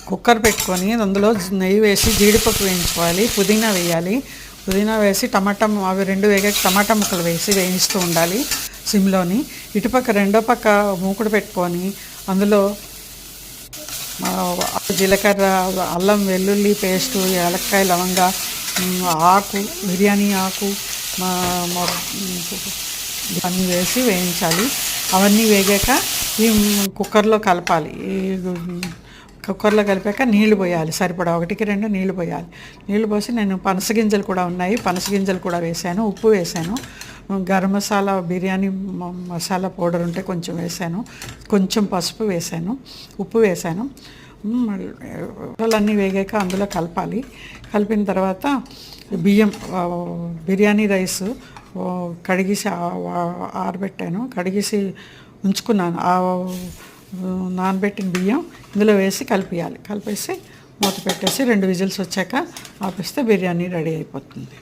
Cooker పెట్టుకొని అందులో నెయ్యి వేసి జీడిపప్పు వేయించుకోవాలి, పుదీనా వేయాలి. పుదీనా వేసి టమాటా అవి రెండు వేగాక టమాటా ముక్కలు వేసి వేయిస్తూ ఉండాలి సిమ్లోని. ఇటుపక్క రెండో పక్క మూకుడు పెట్టుకొని అందులో జీలకర్ర, అల్లం వెల్లుల్లి పేస్టు, ఏలక్కాయ, లవంగ, ఆకు, బిర్యానీ ఆకు అన్నీ వేసి వేయించాలి. అవన్నీ వేగాక ఈ కుక్కర్లో కలపాలి. కుక్కర్లో కలిపాక నీళ్లు పోయాలి, సరిపడా 1-2 నీళ్లు పోయాలి. నీళ్లు పోసి నేను పనసగింజలు కూడా ఉన్నాయి, పనసగింజలు కూడా వేసాను, ఉప్పు వేసాను, గరం మసాలా, బిర్యానీ మసాలా పౌడర్ ఉంటే కొంచెం వేసాను, కొంచెం పసుపు వేసాను, ఉప్పు వేసాను. అన్నీ వేగాక అందులో కలపాలి. కలిపిన తర్వాత బియ్యం, బిర్యానీ రైస్ కడిగేసి ఆరబెట్టాను, కడిగేసి ఉంచుకున్నాను. నానబెట్టిన బియ్యం ఇందులో వేసి కలిపేయాలి. కలిపేసి మూత పెట్టేసి 2 విజిల్స్ వచ్చాక ఆపేస్తే బిర్యానీ రెడీ అయిపోతుంది.